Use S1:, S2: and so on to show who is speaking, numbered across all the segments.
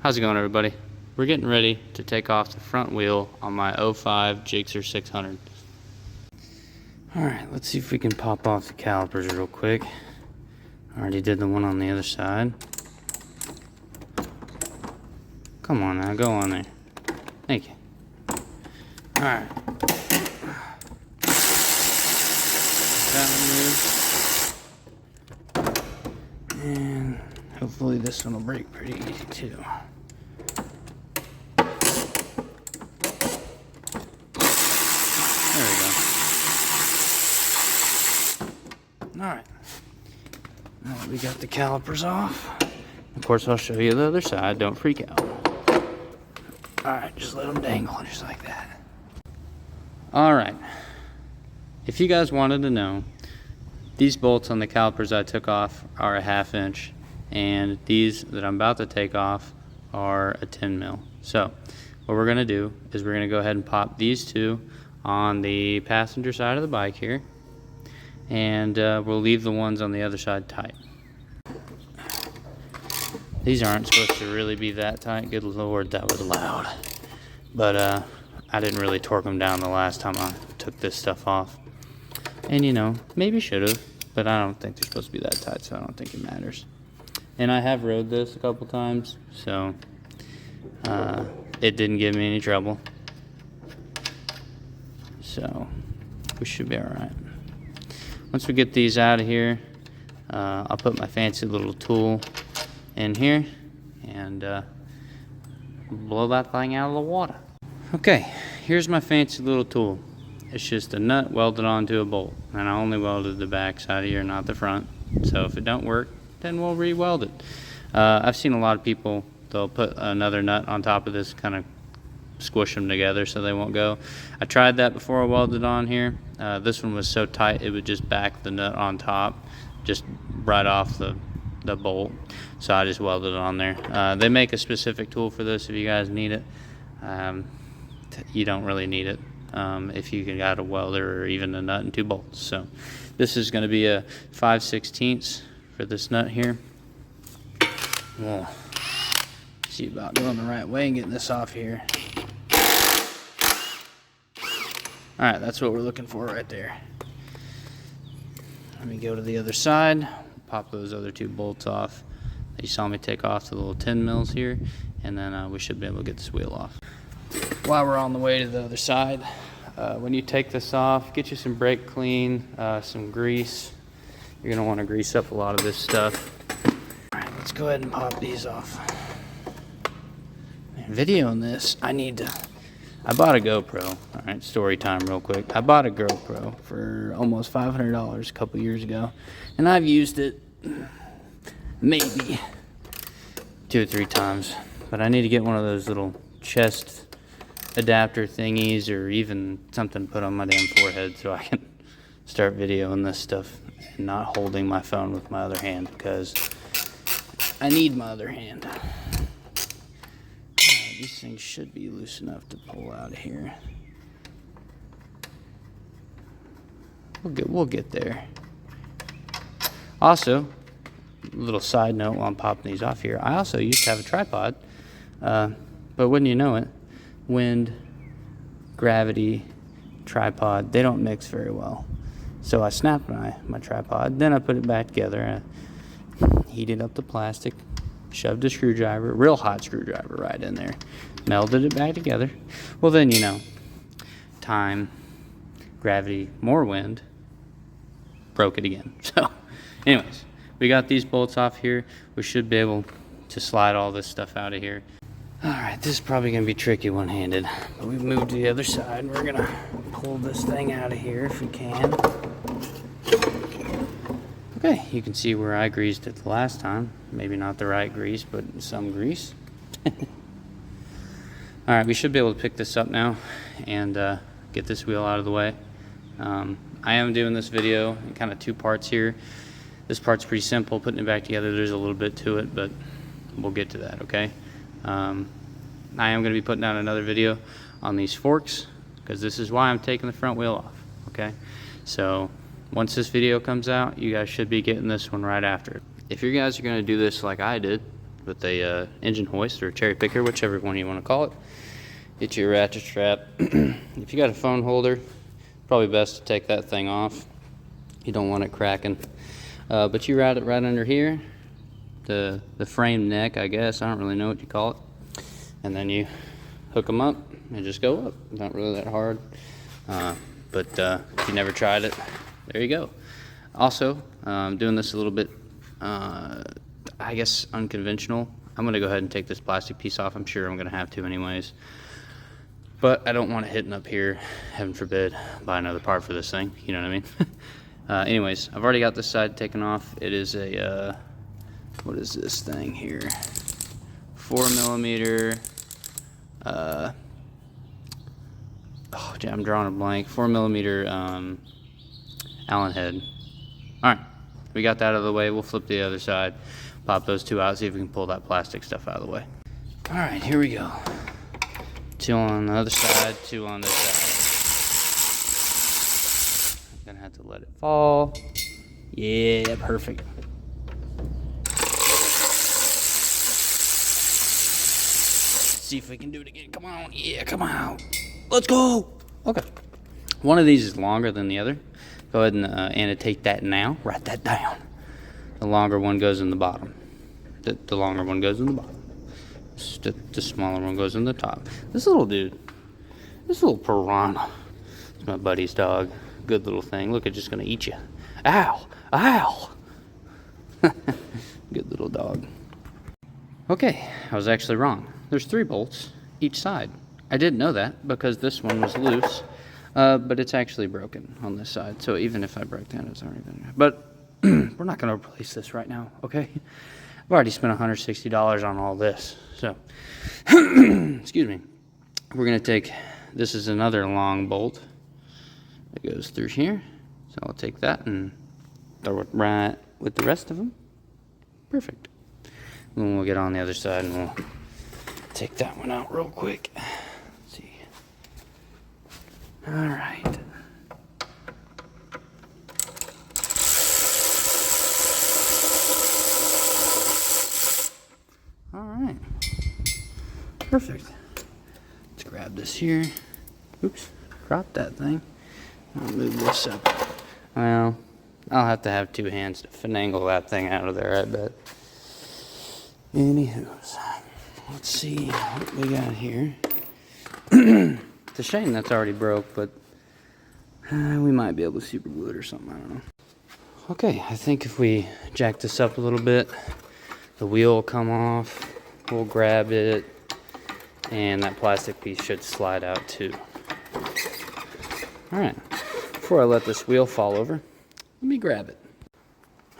S1: How's it going, everybody? We're getting ready to take off the front wheel on my 05 Gsxr 600. Alright, let's see if we can pop off the calipers real quick. I already did the one on the other side. Come on now, go on there. Thank you. Alright. That one moved. And hopefully this one will break pretty easy too. There we go. Alright. Now that we got the calipers off, of course I'll show you the other side. Don't freak out. Alright, just let them dangle just like that. Alright. If you guys wanted to know, these bolts on the calipers I took off are a 1/2 inch, and these that I'm about to take off are a 10 mil. So what we're going to do is we're going to go ahead and pop these two on the passenger side of the bike here, and we'll leave the ones on the other side tight. These aren't supposed to really be that tight. Good lord, that was loud. But I didn't really torque them down the last time I took this stuff off. And you know, maybe should have, but I don't think they're supposed to be that tight, so I don't think it matters. And I have rode this a couple times, so it didn't give me any trouble. So we should be alright. Once we get these out of here, I'll put my fancy little tool in here and blow that thing out of the water. Okay, here's my fancy little tool. It's just a nut welded onto a bolt, and I only welded the back side here, not the front. So if it don't work, then we'll re-weld it. I've seen a lot of people, they'll put another nut on top of this, kind of squish them together so they won't go. I tried that before I welded on here. This one was so tight it would just back the nut on top, just right off the bolt. So I just welded it on there. They make a specific tool for this if you guys need it. You don't really need it if you got a welder or even a nut and 2 bolts. So this is going to be a 5/16 for this nut here. We'll see about going the right way and getting this off here. Alright, that's what we're looking for right there. Let me go to the other side, pop those other 2 bolts off that you saw me take off the little 10 mils here, and then we should be able to get this wheel off. While we're on the way to the other side, when you take this off, get you some brake clean, some grease. You're going to want to grease up a lot of this stuff. Alright, let's go ahead and pop these off. Man, videoing this, I bought a GoPro. Alright, story time real quick. I bought a GoPro for almost $500 a couple years ago, and I've used it maybe 2 or 3 times, but I need to get one of those little chest adapter thingies, or even something put on my damn forehead so I can start videoing this stuff and not holding my phone with my other hand, because I need my other hand. These things should be loose enough to pull out of here. We'll get there. Also, a little side note while I'm popping these off here, I also used to have a tripod, but wouldn't you know it, wind, gravity, tripod, they don't mix very well. So I snapped my tripod, then I put it back together, I heated up the plastic, shoved a screwdriver, real hot screwdriver right in there, melded it back together. Well then, you know, time, gravity, more wind, broke it again. So anyways, we got these bolts off here. We should be able to slide all this stuff out of here. Alright, this is probably going to be tricky one-handed, but we've moved to the other side. We're going to pull this thing out of here if we can. Okay, you can see where I greased it the last time. Maybe not the right grease, but some grease. Alright, we should be able to pick this up now and get this wheel out of the way. I am doing this video in kind of 2 parts here. This part's pretty simple, putting it back together. There's a little bit to it, but we'll get to that, okay? I am going to be putting out another video on these forks, because this is why I'm taking the front wheel off, okay? So once this video comes out, you guys should be getting this one right after. If you guys are going to do this like I did, with a engine hoist or a cherry picker, whichever one you want to call it. Get your ratchet strap. If you got a phone holder, probably best to take that thing off. You don't want it cracking. But you route it right under here, the frame neck, I guess. I don't really know what you call it. And then you hook them up and just go up. Not really that hard. But if you never tried it, there you go. Also, I'm doing this a little bit, I guess, unconventional. I'm going to go ahead and take this plastic piece off. I'm sure I'm going to have to anyways. But I don't want it hitting up here, heaven forbid, buy another part for this thing. You know what I mean? Anyways, I've already got this side taken off. It is a, what is this thing here? 4mm, oh, gee, I'm drawing a blank. 4mm Allen head. All right, we got that out of the way. We'll flip the other side, pop those two out, see if we can pull that plastic stuff out of the way. All right, here we go. 2 on the other side, 2 on this side. I'm gonna have to let it fall. Yeah, perfect. See if we can do it again. Come on, yeah, come on. Let's go. Okay. One of these is longer than the other. Go ahead and annotate that now. Write that down. The longer one goes in the bottom. The longer one goes in the bottom. The smaller one goes in the top. This little dude, this little piranha, it's my buddy's dog. Good little thing. Look, it's just gonna eat you. Ow! Ow! Good little dog. Okay, I was actually wrong. There's 3 bolts each side. I didn't know that because this one was loose, but it's actually broken on this side. So even if I broke that, it's already been. But we're not gonna replace this right now, okay? I've already spent $160 on all this. So, excuse me. We're gonna take, this is another long bolt that goes through here. So I'll take that and throw it right with the rest of them. Perfect. And then we'll get on the other side and we'll take that one out real quick. Let's see. All right. Alright, perfect. Let's grab this here. Oops, dropped that thing. I'll move this up. Well, I'll have to have 2 hands to finagle that thing out of there, I bet. Anywho's, let's see what we got here. It's a shame that's already broke, but we might be able to super glue it or something, I don't know. Okay, I think if we jack this up a little bit, the wheel will come off, we'll grab it, and that plastic piece should slide out too. Alright, before I let this wheel fall over, let me grab it.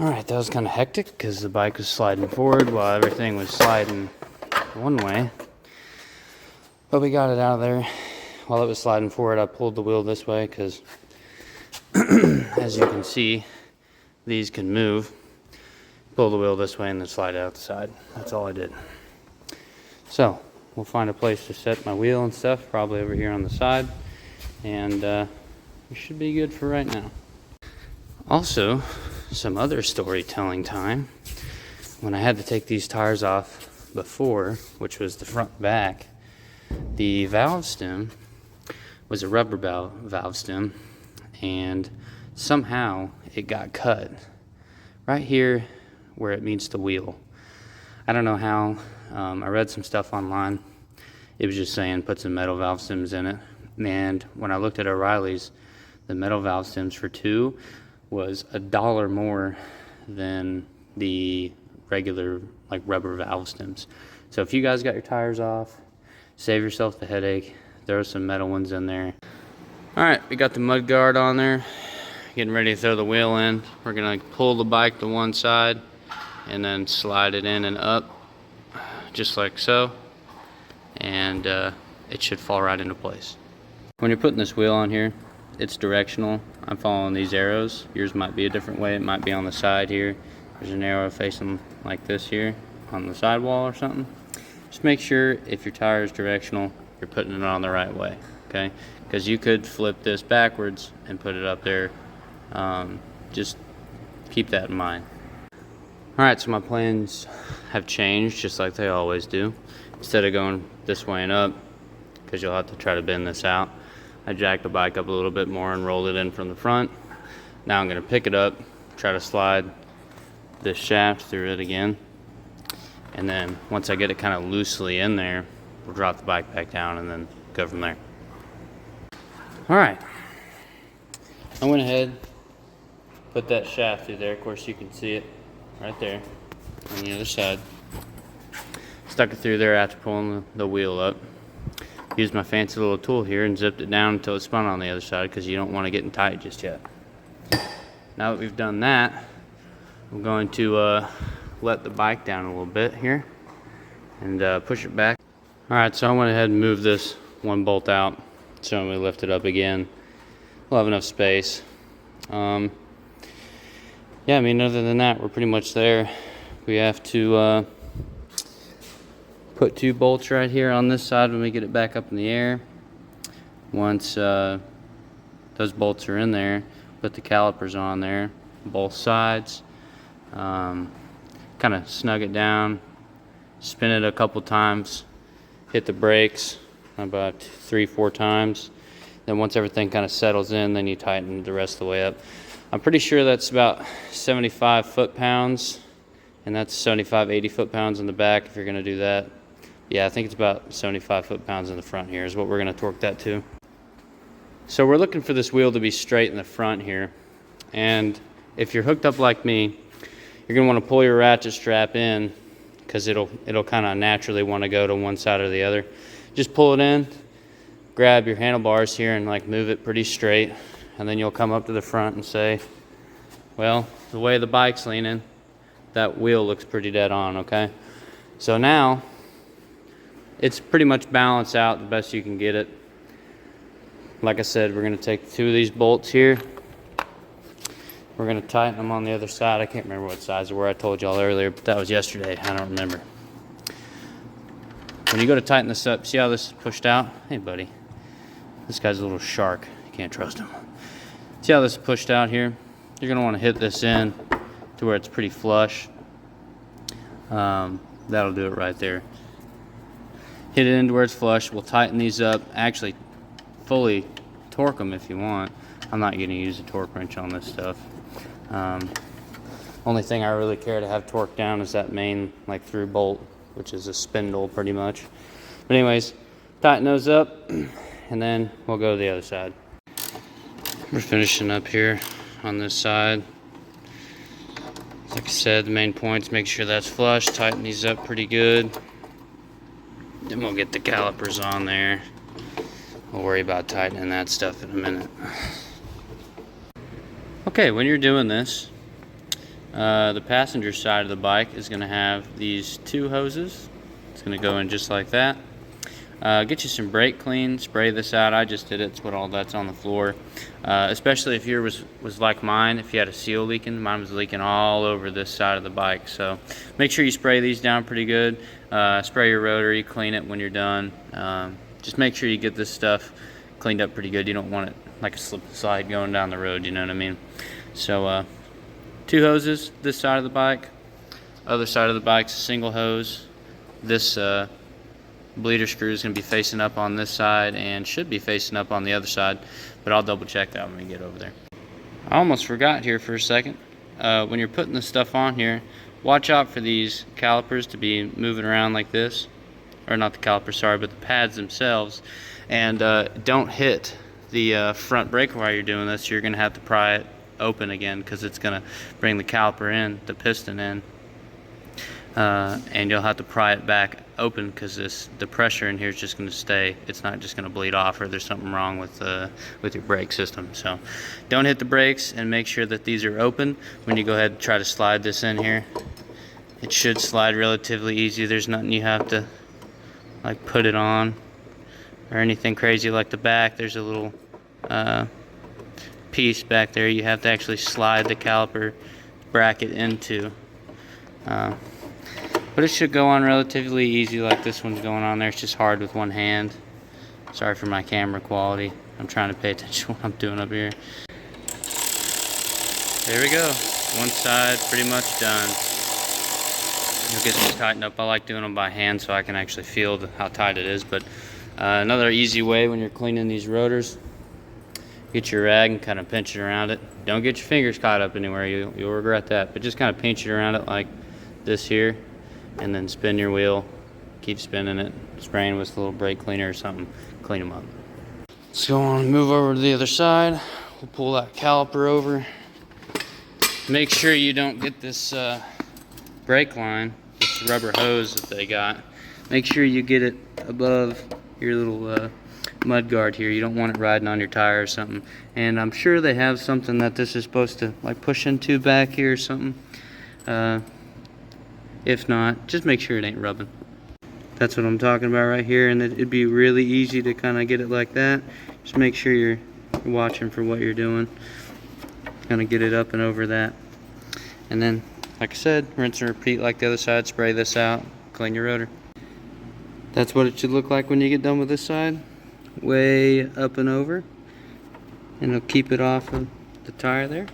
S1: Alright, that was kind of hectic because the bike was sliding forward while everything was sliding one way. But we got it out of there. While it was sliding forward, I pulled the wheel this way because, as you can see, these can move. Pull the wheel this way and then slide it out the side. That's all I did. So we'll find a place to set my wheel and stuff, probably over here on the side, and we should be good for right now. Also, some other storytelling time. When I had to take these tires off before, which was the front back, the valve stem was a rubber valve stem, and somehow it got cut right here where it meets the wheel. I don't know how. I read some stuff online. It was just saying put some metal valve stems in it. And when I looked at O'Reilly's, the metal valve stems for 2 was $1 more than the regular like rubber valve stems. So if you guys got your tires off, save yourself the headache. Throw some metal ones in there. All right, we got the mud guard on there. Getting ready to throw the wheel in. We're gonna pull the bike to one side and then slide it in and up just like so, and it should fall right into place. When you're putting this wheel on here, it's directional. I'm following these arrows. Yours might be a different way. It might be on the side here. There's an arrow facing like this here on the sidewall or something. Just make sure if your tire is directional, you're putting it on the right way, okay? Because you could flip this backwards and put it up there. Just keep that in mind. Alright, so my plans have changed just like they always do. Instead of going this way and up, because you'll have to try to bend this out, I jacked the bike up a little bit more and rolled it in from the front. Now I'm going to pick it up, try to slide this shaft through it again, and then once I get it kind of loosely in there, we'll drop the bike back down and then go from there. Alright, I went ahead, put that shaft through there. Of course you can see it right there on the other side. Stuck it through there after pulling the wheel up. Used my fancy little tool here and zipped it down until it spun on the other side, because you don't want to get in tight just yet. Now that we've done that, I'm going to let the bike down a little bit here and push it back. Alright, so I went ahead and moved this one bolt out, so when we lift it up again, we'll have enough space. Yeah, I mean, other than that, we're pretty much there. We have to put 2 bolts right here on this side when we get it back up in the air. Once those bolts are in there, put the calipers on there, both sides. Kind of snug it down, spin it a couple times, hit the brakes about 3-4 times. Then once everything kind of settles in, then you tighten the rest of the way up. I'm pretty sure that's about 75 foot-pounds, and that's 75-80 foot-pounds in the back if you're going to do that. Yeah, I think it's about 75 foot-pounds in the front here is what we're going to torque that to. So we're looking for this wheel to be straight in the front here, and if you're hooked up like me, you're going to want to pull your ratchet strap in, because it'll kind of naturally want to go to one side or the other. Just pull it in, grab your handlebars here and like move it pretty straight, and then you'll come up to the front and say, well, the way the bike's leaning, that wheel looks pretty dead on, okay? So now it's pretty much balanced out the best you can get it. Like I said, we're going to take 2 of these bolts here. We're going to tighten them on the other side. I can't remember what size they were. I told y'all earlier, but that was yesterday. I don't remember. When you go to tighten this up, see how this is pushed out? Hey, buddy. This guy's a little shark. You can't trust him. See how this is pushed out here? You're going to want to hit this in to where it's pretty flush. That'll do it right there. Hit it into where it's flush. We'll tighten these up. Actually, fully torque them if you want. I'm not going to use a torque wrench on this stuff. Only thing I really care to have torqued down is that main like through bolt, which is a spindle pretty much. But anyways, tighten those up, and then we'll go to the other side. We're finishing up here on this side. Like I said, the main points, make sure that's flush, tighten these up pretty good. Then we'll get the calipers on there. We'll worry about tightening that stuff in a minute. Okay, when you're doing this, the passenger side of the bike is going to have these 2 hoses. It's going to go in just like that. Get you some brake clean, spray this out. I just did it. It's what all that's on the floor. Especially if yours was like mine, if you had a seal leaking. Mine was leaking all over this side of the bike. So make sure you spray these down pretty good. Spray your rotary, clean it when you're done. Just make sure you get this stuff cleaned up pretty good. You don't want it like a slip and slide going down the road, you know what I mean? So 2 hoses this side of the bike. Other side of the bike's a single hose. This bleeder screw is going to be facing up on this side and should be facing up on the other side, but I'll double check that when we get over there. I almost forgot here for a second. When you're putting this stuff on here, watch out for these calipers to be moving around like this, or not the calipers, sorry, but the pads themselves, and don't hit the front brake while you're doing this. You're going to have to pry it open again, because it's going to bring the caliper in, the piston in, and you'll have to pry it back open, because the pressure in here is just going to stay. It's not just going to bleed off, or there's something wrong with your brake system. So don't hit the brakes, and make sure that these are open when you go ahead and try to slide this in here. It should slide relatively easy. There's nothing you have to like put it on or anything crazy like the back. There's a little piece back there you have to actually slide the caliper bracket into. But it should go on relatively easy like this one's going on there. It's just hard with one hand. Sorry for my camera quality. I'm trying to pay attention to what I'm doing up here. There we go. One side pretty much done. you'll get these tightened up. I like doing them by hand so I can actually feel how tight it is. But another easy way when you're cleaning these rotors, get your rag and kind of pinch it around it. Don't get your fingers caught up anywhere, you'll regret that. But just kind of pinch it around it like this here, and then spin your wheel. Keep spinning it, spraying with a little brake cleaner or something, clean them up. Let's go on and move over to the other side. We'll pull that caliper over. Make sure you don't get this brake line, this rubber hose that they got. Make sure you get it above your little mud guard here. You don't want it riding on your tire or something. And I'm sure they have something that this is supposed to like push into back here or something. If not, just make sure it ain't rubbing. That's what I'm talking about right here, and it'd be really easy to kind of get it like that. Just make sure you're watching for what you're doing. Kind of get it up and over that. And then, like I said, rinse and repeat like the other side. Spray this out, clean your rotor. That's what it should look like when you get done with this side. Way up and over. And it'll keep it off of the tire there.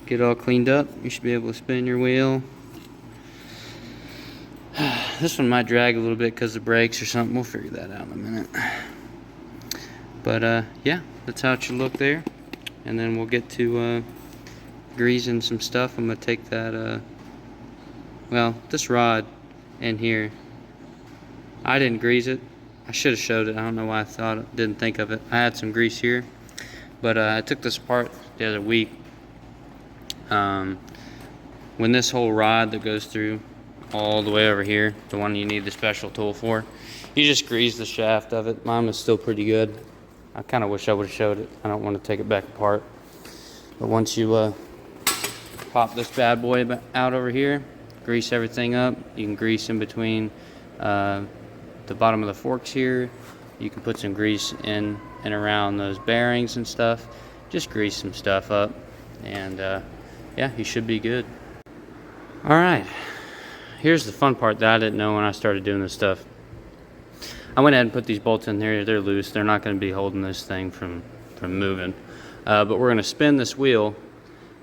S1: Get it all cleaned up. You should be able to spin your wheel. This one might drag a little bit because of brakes or something. We'll figure that out in a minute. But yeah, that's how it should look there. And then we'll get to greasing some stuff. I'm gonna take that well, this rod in here, I didn't grease it. I should have showed it. I don't know why didn't think of it. I had some grease here, but I took this apart the other week. When this whole rod that goes through all the way over here, the one you need the special tool for, you just grease the shaft of it. Mine was still pretty good. I kind of wish I would have showed it. I don't want to take it back apart. But once you pop this bad boy out over here, grease everything up. You can grease in between the bottom of the forks here. You can put some grease in and around those bearings and stuff. Just grease some stuff up, and yeah, you should be good. All right. Here's the fun part that I didn't know when I started doing this stuff. I went ahead and put these bolts in here. They're loose. They're not going to be holding this thing from moving. But we're going to spin this wheel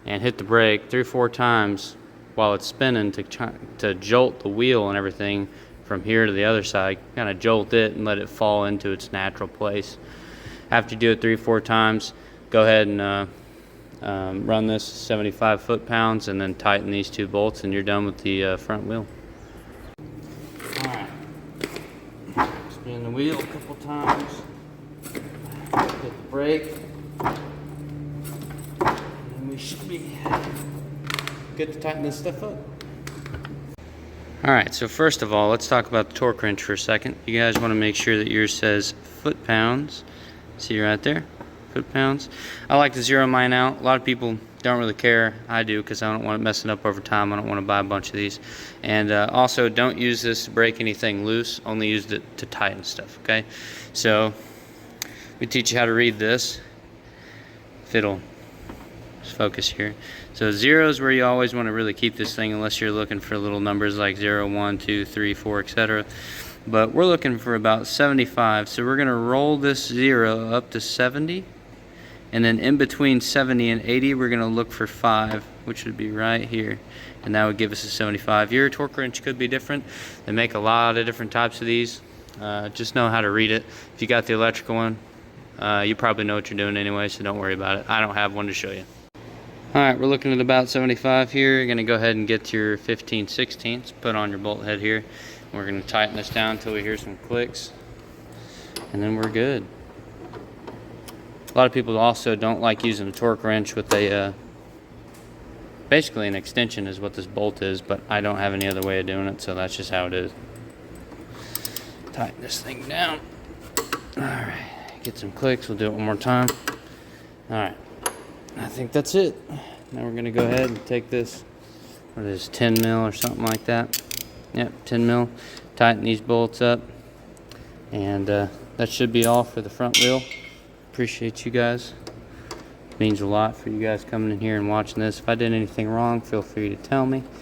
S1: and hit the brake 3 or 4 times while it's spinning to jolt the wheel and everything from here to the other side. Kind of jolt it and let it fall into its natural place. After you do it 3 or 4 times, go ahead and run this 75 foot-pounds and then tighten these 2 bolts, and you're done with the front wheel. Alright, spin the wheel a couple times, hit the brake, and we should be good to tighten this stuff up. Alright, so first of all, let's talk about the torque wrench for a second. You guys want to make sure that yours says foot-pounds. See right there? Foot-pounds. I like to zero mine out. A lot of people don't really care. I do, because I don't want it messing up over time. I don't want to buy a bunch of these. And also, don't use this to break anything loose. Only use it to tighten stuff, okay? So we teach you how to read this. If it'll just focus here. So 0 is where you always want to really keep this thing, unless you're looking for little numbers like 0, 1, 2, 3, 4, etc. But we're looking for about 75. So we're going to roll this 0 up to 70. And then in between 70 and 80, we're going to look for 5, which would be right here. And that would give us a 75. Your torque wrench could be different. They make a lot of different types of these. Just know how to read it. If you got the electrical one, you probably know what you're doing anyway, so don't worry about it. I don't have one to show you. Alright, we're looking at about 75 here. You're going to go ahead and get your 15/16, put on your bolt head here. We're going to tighten this down until we hear some clicks, and then we're good. A lot of people also don't like using a torque wrench with a basically an extension is what this bolt is, but I don't have any other way of doing it, so that's just how it is. Tighten this thing down. Alright, get some clicks. We'll do it one more time. Alright, I think that's it. Now we're going to go ahead and take this, what is this, 10 mil or something like that. Yep, 10 mil. Tighten these bolts up, and that should be all for the front wheel. Appreciate you guys. It means a lot for you guys coming in here and watching this. If I did anything wrong, feel free to tell me.